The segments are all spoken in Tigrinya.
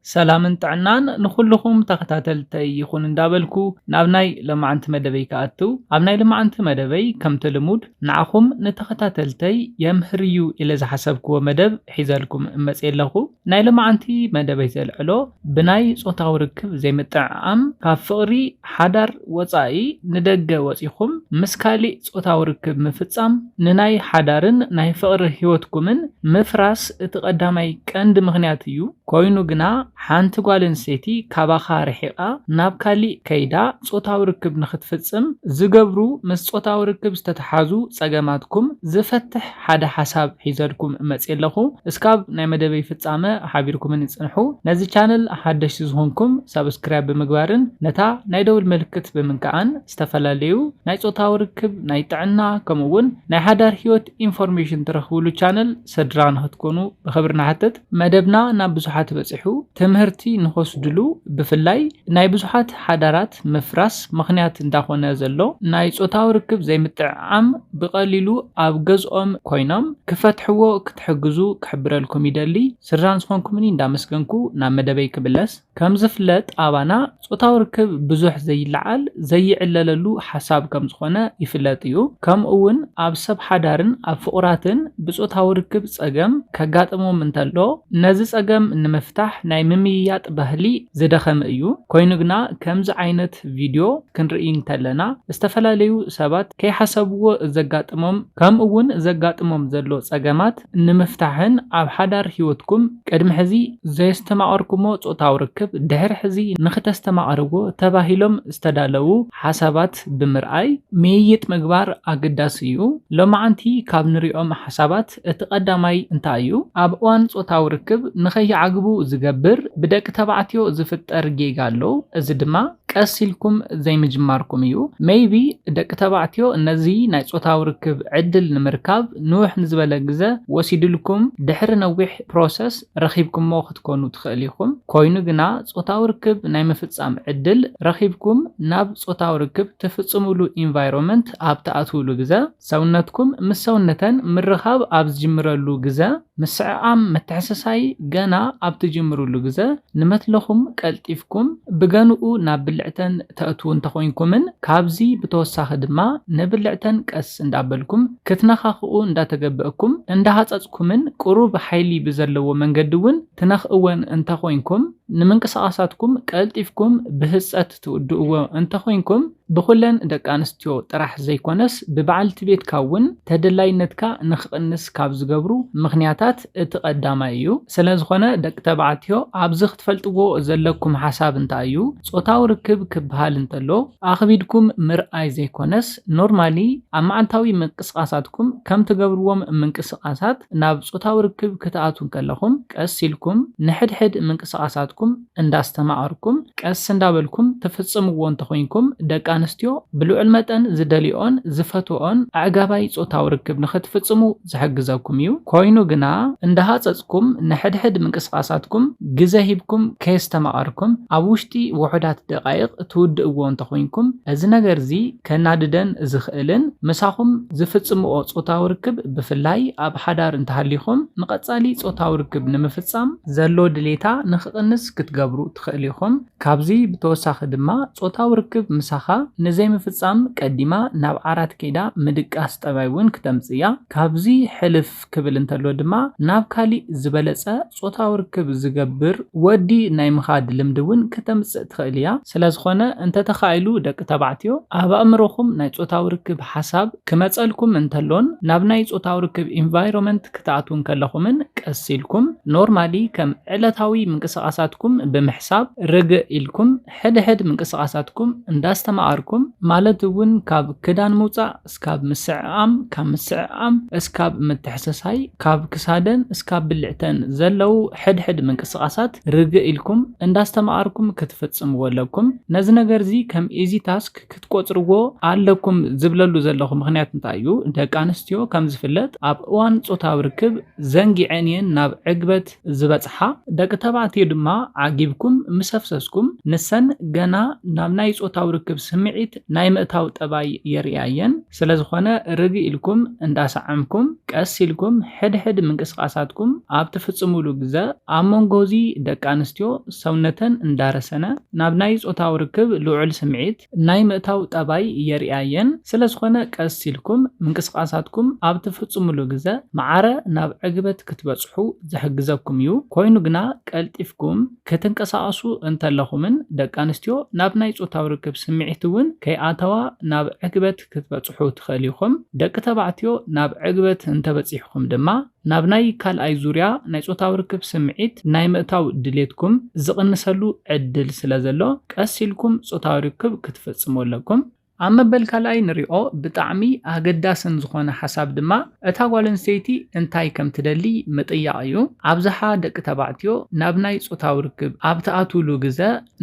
سلامن طعنان نخلكم تختاتلتي يخون اندابلكو نابناي لما انت مدبي كاتو ابناي لما انت مدبي كم تلمود نعخم نتختاتلتي يمهريو الى زحسبكو مدب حيزالكم مسئلهو ناي لما انت مدبي زلعلو بناي صوتاو ركب زي متعام كافقري حدر وصاي ندق وصيخم مسكالي صوتاو ركب مفصام نناي حدارن ناي فقر هيوتكمن مفراس اتقدامي كند مغنياتيو كوينو جنا حانت قالن سيتي كاباخا رحيقا ناب كالي كيدا صوتاو ركب نختفصم زقبرو مس صوتاو ركب استتحازو صقاماتكم زفتح حدا حساب حيزالكم مصيلخو اسكاب ناي مدبي فصامه حابيركم نصنحو نزي channel حدش زهونكم سبسكرايب بمغبارن نتا ناي دول ملكت بمنكعن استفلاليو ناي صوتاو ركب ناي طعنا كمون ناي حدار هيوت انفورميشن ترخبولو channel سدران هتكونو بخبرنا حتت مدبنا ناب بزحات بصحو تمهرتي نخوسدلو بفلاي ناي بزحات حدارات مفراس مخنيات እንዳኾነ ዘሎ ናይ ጾታው ርክብ ዘይምጥዓም بقليلو ኣብ ገዝኦም ኮይኖም ክፈትሕዎ ክትሕግዙ ክሕብረልኩም ይደሊ ስራን ዝኾንኩምኒ እንዳመስገንኩ ናብ መደበይ ክብለስ ከም ዝፍለጥ ኣባና ጾታው ርክብ ብዙሕ ዘይልዓል ዘይዕለለሉ ሓሳብ ከም ዝኾነ ይፍለጥ እዩ ከምኡውን ኣብ ሰብ ሓዳርን ኣብ ፍቁራትን ብጾታው ርክብ ጸገም ከጋጥሞም እንተሎ ነዚ ጸገም ንምፍታሕ ናይ ምምያጥ ባህሊ ዝደኸም እዩ ኮይኑ ግና ከምዚ ዓይነት ቪድዮ ክንርኢ እንተለና ዝተፈላለዩ ሰባት ከይሓሰብዎ ዘጋጥሞም ከምኡውን ዘጋጥሞም ዘሎ ጸገማት ንምፍታሕን ኣብ ሓዳር ህይወትኩም ቅድሚ ሕዚ ዘስተማቐርኩሞ ጾታው ርክብ ድሕሪ ሕዚ ንኽተስተማቐርዎ ተባሂሎም ዝተዳለዉ ሓሳባት ብምርኣይ ምይይጥ ምግባር ኣገዳሲ እዩ ሎማዓንቲ ካብ ንሪኦም ሓሳባት እቲ ቀዳማይ እንታይ እዩ ኣብ እዋን ጾታው ርክብ ንኸይዓግቡ ዝገብር ብደቂ ተባዕትዮ ዝፍጠር ጌጋ ኣሎ እዚ ድማ ቀስ ኢልኩም ዘይምጅማርኩም እዩ ሜይቢ ደቂ ተባዕትዮ ነዚ ናይ ጾታው ርክብ ዕድል ንምርካብ ንውሕ ንዝበለ ግዜ ወሲድልኩም ድሕሪ ነዊሕ ፕሮሰስ ረኺብኩሞ ክትኮኑ ትኽእል ኢኹም ኮይኑ ግና ጾታው ርክብ ናይ ምፍጻም ዕድል ረኺብኩም ናብ ጾታው ርክብ ትፍጽሙሉ ኢንቫይሮንመንት ኣብ ተኣትውሉ ግዜ ሰውነትኩም ምስ ሰውነተን ምርኻብ ኣብ ዝጅምረሉ ግዜ ምስዕዓም መተሐሰሳይ ገና ኣብ ትጅምሩሉ ግዜ ንመትለኹም ቀልጢፍኩም ብገንኡ ናብ ብልዕተን ተእትው እንተኾይንኩምን ካብዚ ብተወሳኺ ድማ ንብልዕተን ቀስ እንዳበልኩም ክትነኻኽኡ እንዳተገብአኩም እንዳሃፀጽኩምን ቁሩብ ሓይሊ ብዘለዎ መንገዲ እውን ትነኽእወን እንተኾይንኩም ንምንቅስቓሳትኩም ቀልጢፍኩም ብህፀት ትውድእዎ እንተኾይንኩም ብኹለን ደቂ ኣንስትዮ ጥራሕ ዘይኮነስ ብበዓልቲ ቤትካ እውን ተደላይነትካ ንኽቕንስ ካብ ዝገብሩ ምኽንያታት እቲ ቀዳማይ እዩ ስለዝኾነ ደቂ ተባዕትዮ ኣብዚ ክትፈልጥዎ ዘለኩም ሓሳብ እንታይ እዩ ጾታው ርክብ ክበሃል እንተሎ ኣኽቢድኩም ምርኣይ ዘይኮነስ ኖርማሊ ኣብ መዓልታዊ ምንቅስቓሳትኩም ከም ትገብርዎም ምንቅስቓሳት ናብ ጾታው ርክብ ክትኣትው ከለኹም ቀስ ኢልኩም ንሕድሕድ ምንቅስቓሳትኩም እንዳስተማቐርኩም ቀስ እንዳበልኩም ትፍጽምዎ እንተኾይንኩም ደቂ ኣንስትዮ ብልዑል መጠን ዝደልዮን ዝፈትዎን ኣዕጋባይ ጾታው ርክብ ንኽትፍጽሙ ዝሕግዘኩም እዩ ኮይኑ ግና እንዳሃፀጽኩም ንሕድሕድ ምንቅስቓሳትኩም ግዜ ሂብኩም ከየስተማቐርኩም ኣብ ውሽጢ ውሑዳት ደቃይቕ ትውድእዎ እንተኾይንኩም እዚ ነገር እዚ ከናድደን ዝኽእልን ምሳኹም ዝፍጽምዎ ጾታው ርክብ ብፍላይ ኣብ ሓዳር እንተሃሊኹም ንቐጻሊ ጾታው ርክብ ንምፍጻም ዘሎ ድሌታ ንኽቕንስ ክትገብሩ ትኽእል ኢኹም ካብዚ ብተወሳኺ ድማ ጾታው ርክብ ምሳኻ ንዘይምፍጻም ቀዲማ ናብ ዓራት ከይዳ ምድቃስ ጠባይ እውን ክተምጽያ ካብዚ ሕልፍ ክብል እንተሎ ድማ ናብ ካሊእ ዝበለጸ ጾታው ርክብ ዝገብር ወዲ ናይ ምኻድ ልምዲ እውን ክተምጽእ ትኽእል እያ ስለዝኾነ እንተተኻኢሉ ደቂ ተባዕትዮ ኣብ ኣእምሮኹም ናይ ጾታው ርክብ ሓሳብ ክመጸልኩም እንተሎን ናብ ናይ ጾታው ርክብ ኢንቫይሮንመንት ክትኣትውን ከለኹምን ቀስ ኢልኩም ኖርማሊ ከም ዕለታዊ ምንቅስቓሳትኩም ብምሕሳብ ርግእ ኢልኩም ሕድሕድ ምንቅስቓሳትኩም እንዳስተማቐርኩም ማለት እውን ካብ ክዳን ምውፃእ እስካብ ምስዕዓም ካብ ምስዕዓም እስካብ ምትሕሰሳይ ካብ ክሳደን እስካብ ብልዕተን ዘለው ሕድሕድ ምንቅስቓሳት ርግእ ኢልኩም እንዳስተማቐርኩም ክትፍጽምዎ ኣለኩም ነዚ ነገር እዚ ከም ኢዚ ታስክ ክትቆጽርዎ ኣለኩም ዝብለሉ ዘለኹ ምኽንያት እንታይ እዩ ደቂ ኣንስትዮ ከም ዝፍለጥ ኣብ እዋን ጾታው ርክብ ዘንጊዐን እየን ናብ ዕግበት ዝበጽሓ ደቂ ተባዕትዮ ድማ ዓጊ تعجبكم مسفسسكم نسن جنا نابناي صوتاو ركب سمعت نايمتاو تباي يرياين سلازخونه رجي لكم انداسعمكم قاسيلكم حد من قسقاساتكم اب تفصمولو غزا امونغوزي دقانستيو سونتن اندارسنه نابناي صوتاو ركب لوعل سمعت نايمتاو تباي يرياين سلازخونه قاسيلكم من قسقاساتكم اب تفصمولو غزا معره ناب عقبت كتبصحو زحግዘኩም እዩ ኮይኑ ግና ቀልጢፍኩም ከተንቀሳቀሱ እንተለኹምን ደቂ ኣንስትዮ ናብ ናይ ጾታዊ ርክብ ስምዒት እውን ከይኣተዋ ናብ ዕግበት ክትበጽሑ ትኽእሉ ኢኹም ደቂ ተባዕትዮ ናብ ዕግበት እንተበጺሕኩም ድማ ናብ ናይ ካልኣይ ዙርያ ናይ ጾታዊ ርክብ ስምዒት ናይ ምእታው ድሌትኩም ዝቕንሰሉ ዕድል ስለዘሎ ቀሲልኩም ጾታዊ ርክብ ክትፈጽሙ ኣለኩም ኣብ መበል ካልኣይ ንሪኦ ብጣዕሚ ኣገዳስን ዝኾነ ሓሳብ ድማ እታ ጓል ኣንስተይቲ እንታይ ከም ትደሊ ምጥያቕ እዩ ኣብዝሓ ደቂ ተባዕትዮ ናብ ናይ ጾታዊ ርክብ ኣብ ተኣትውሉ ግዜ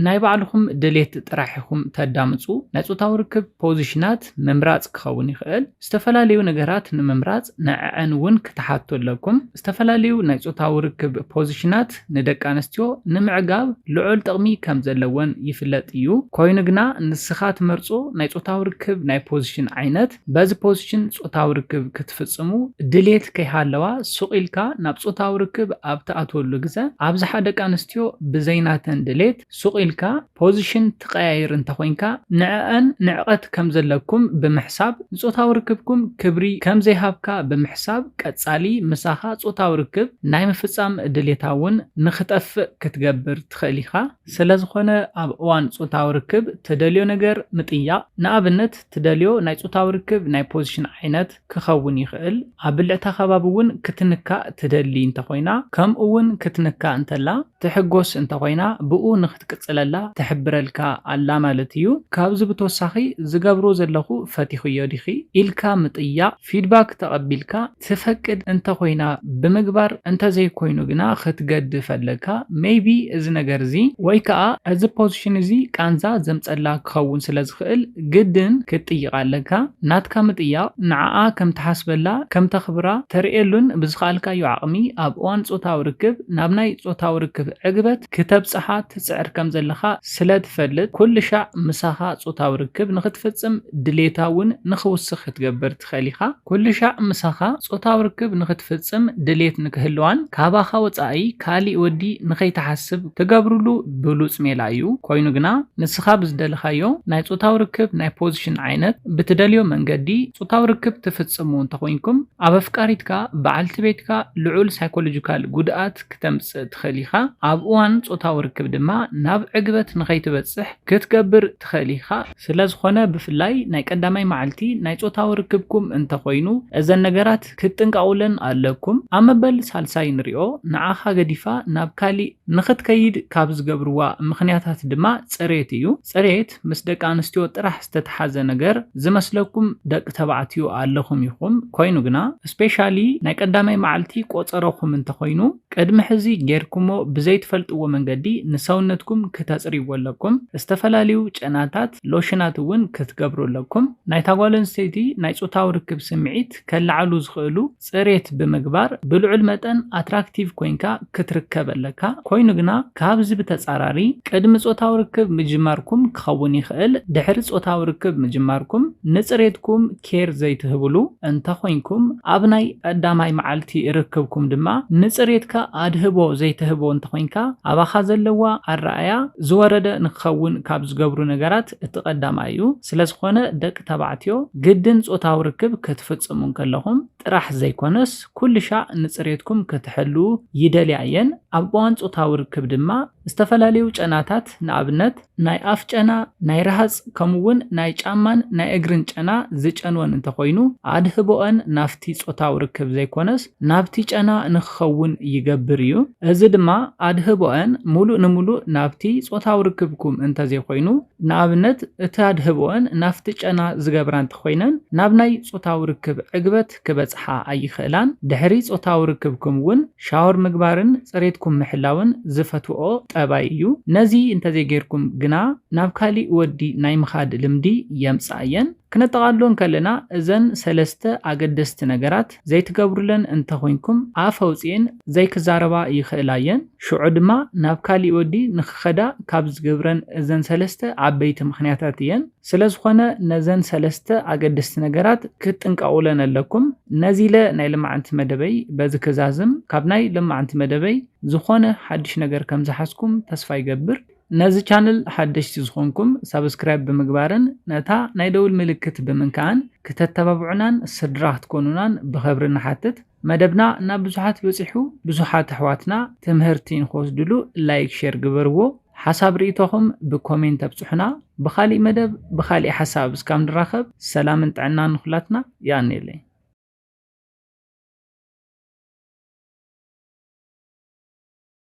ናይ ባዕልኩም ድሌት ጥራሕ ኢኹም ተዳምፁ ናይ ጾታዊ ርክብ ፖዚሽናት ምምራፅ ክኸውን ይኽእል ዝተፈላለዩ ነገራት ንምምራፅ ንዕዐን እውን ክትሓቱ ኣለኩም ዝተፈላለዩ ናይ ጾታዊ ርክብ ፖዚሽናት ንደቂ ኣንስትዮ ንምዕጋብ ልዑል ጥቕሚ ከም ዘለወን ይፍለጥ እዩ ኮይኑ ግና ንስኻ ትመርፆ ናይ ጾታዊ ርክብ ናይ ፖዚሽን ዓይነት በዚ ፖዚሽን ጾታዊ ርክብ ክትፍጽሙ ድሌት ከይሃለዋ ሱቂልካ ናብ ጾታዊ ርክብ ኣብ ተኣትወሉ ግዜ ኣብዝሓ ደቂ ኣንስትዮ ብዘይናተን ድሌት ሱቂልካ ፖዚሽን ትቀያይር እንተኮይንካ ንዕአን ንዕቐት ከም ዘለኩም ብምሕሳብ ጾታዊ ርክብኩም ክብሪ ከም ዘይሃብካ ብምሕሳብ ቀጻሊ ምሳኻ ጾታዊ ርክብ ናይ ምፍጻም ድሌታውን ንኽጠፍእ ክትገብር ትኽእል ኢኻ ስለዝኾነ ኣብ እዋን ጾታዊ ርክብ ተደልዮ ነገር ምጥያቕ ንኣብነት ትደልዮ ናይ ጾታዊ ርክብ ናይ ፖዚሽን ዓይነት ክኸውን ይኽእል ኣብ ብልዕታ ከባቢ እውን ክትንካእ ትደሊ እንተኮይና ከምኡ እውን ክትንካእ እንተላ ትሕጎስ እንተኮይና ብኡ ንኽትቅጽለላ ትሕብረልካ ኣላ ማለት እዩ ካብዚ ብተወሳኺ ዝገብሮ ዘለኹ ፈቲኽዮ ዲኺ ኢልካ ምጥያቕ ፊድባክ ተቐቢልካ ትፈቅድ እንተኮይና ብምግባር እንተዘይኮይኑ ግና ክትገድፍ ኣለካ ሜይቢ እዚ ነገር እዚ ወይ ከዓ እዚ ፖዚሽን እዚ ቃንዛ ዘምፀላ ክኸውን ስለዝኽእል ግድን ክትጥይቕ ኣለካ ናትካ ምጥያቕ ንዓኣ ከም ትሓስበላ ከም ተኽብራ ተርእየሉን ብዝኻልካዮ ዓቕሚ ኣብ እዋን ጾታዊ ርክብ ናብ ናይ ጾታዊ ርክብ ዕግበት ክተብጽሓ ትጽዕር ከም ዘለኻ ስለ ትፈልጥ ኩሉ ሻዕ ምሳኻ ጾታዊ ርክብ ንኽትፍጽም ድሌታ እውን ንኽውስኽ ክትገብር ትኽእል ኢኻ ኩሉ ሻዕ ምሳኻ ጾታዊ ርክብ ንኽትፍጽም ድሌት ንክህልዋን ካባኻ ወጻኢ ካሊእ ወዲ ንኸይተሓስብ ትገብርሉ ብሉጽ ሜላ እዩ ኮይኑ ግና ንስኻ ብዝደለኻዮ ናይ ጾታዊ ርክብ ናይ ፖዚሽን ዓይነት ብትደልዮ መንገዲ ጾታዊ ርክብ ትፍጽሙ እንተኮይንኩም ኣብ ኣፍቃሪትካ በዓልቲ ቤትካ ልዑል ሳይኮሎጂካል ጉድኣት ክተምጽእ ትኽእል ኢኻ ኣብ እዋን ጾታዊ ርክብ ድማ ናብ ዕግበት ንኸይትበጽሕ ክትገብር ትኽእል ኢኻ ስለዝኾነ ብፍላይ ናይ ቀዳማይ መዓልቲ ናይ ጾታዊ ርክብኩም እንተኮይኑ እዘን ነገራት ክትጥንቀቑለን ኣለኩም ኣብ መበል ሳልሳይ ንሪኦ ንዓኻ ገዲፋ ናብ ካሊእ ንኽትከይድ ካብ ዝገብርዋ ምኽንያታት ድማ ጽሬት እዩ ጽሬት ምስ ደቂ ኣንስትዮ ጥራሕ ዝተተሓዘ ነገር ዝመስለኩም ደቂ ተባዕትዮ ኣለኹም ኢኹም ኮይኑ ግና ስፔሻሊ ናይ ቀዳማይ መዓልቲ ቆፀረኹም እንተኮይኑ ቅድሚ ሕዚ ጌርኩሞ ብዘይትፈልጥዎ መንገዲ ንሰውነትኩም ክተጽርይዎ ኣለኩም ዝተፈላለዩ ጨናታት ሎሽናት እውን ክትገብሩ ኣለኩም ናይ ጓል ኣንስተይቲ ናይ ጾታዊ ርክብ ስምዒት ከለዓሉ ዝኽእሉ ጽሬት ብምግባር ብልዑል መጠን ኣትራክቲቭ ኮይንካ ክትርከብ ኣለካ ኮይኑ ግና ካብዚ ብተጻራሪ ቅድሚ ጾታዊ ርክብ ምጅማርኩም ክኸውን ይኽእል ድሕሪ ጾታዊ ርክብ ምጅማርኩም ንጽሬትኩም ኬር ዘይትህብሉ እንተኮይንኩም ኣብ ናይ ቀዳማይ መዓልቲ ርክብኩም ድማ ንጽሬትካ ኣድህቦ ዘይትህቦ እንተኮይንካ ኣባኻ ዘለዋ ኣረኣያ ዝወረደ ንክኸውን ካብ ዝገብሩ ነገራት እቲ ቀዳማይ እዩ ስለዝኾነ ደቂ ተባዕትዮ ግድን ጾታዊ ርክብ ክትፍጽሙ ከለኹም ጥራሕ ዘይኮነስ ኩሉ ሻዕ ንጽሬትኩም ክትሕሉ ይደልያ እየን ኣብ እዋን ጾታዊ ርክብ ድማ ዝተፈላለዩ ጨናታት ንኣብነት ናይ ኣፍ ጨና ናይ ረሃጽ ከምኡውን ናይ ጫማን ናይ እግርን ጨና ዝጨንወን እንተኮይኑ ኣድህቦአን ናፍቲ ጾታዊ ርክብ ዘይኮነስ ናብቲ ጨና ንክኸውን ይገብር እዩ እዚ ድማ ኣድህቦአን ሙሉእ ንሙሉእ ናብቲ ጾታዊ ርክብኩም እንተዘይኮይኑ ንኣብነት እቲ ኣድህቦአን ናፍቲ ጨና ዝገብራ እንተኮይነን ናብ ናይ ጾታዊ ርክብ ዕግበት ክበጽሓ ኣይኽእላን ድሕሪ ጾታዊ ርክብኩም እውን ሻወር ምግባርን ጽሬትኩም ምሕላውን ዝፈትዎ ጠባይ እዩ ነዚ እንተዘይጌርኩም ግና ናብ ካሊእ ወዲ ናይ ምኻድ ልምዲ የምጽእ እየን كنتقالون كلنا إذن سلسته أقدست نجارات زي تقبرلن أنت خوينكم عفوزين زي كزاربا يخلاين شو عدما نابكالي ودي نخدا كابز جبرن إذن سلسته عبيت مخنياتاتين سلسخنا نزن سلسته أقدست نجارات كتنك أولنا لكم نزيلة ناي لما أنت مدبي بذك زازم كابناي لما أنت مدبي زخانة حدش نجار كم زحسكم تصفي جبر نازي channel حدش تزخونكم سبسكرايب بمقبارن نتا نايدول ملكت بمنكان كتتبابعنان سدرات كونونان بخبرنا حتت مدبنا نابزوحات بصيحو بزوحات حواتنا تمهرتين خوز دلو لايك شير قبرو حساب ريتوهم بكومنت بصحنا بخالي مدب بخالي حساب سكام دراخب سلام انت عنا نخلاتنا يعني لي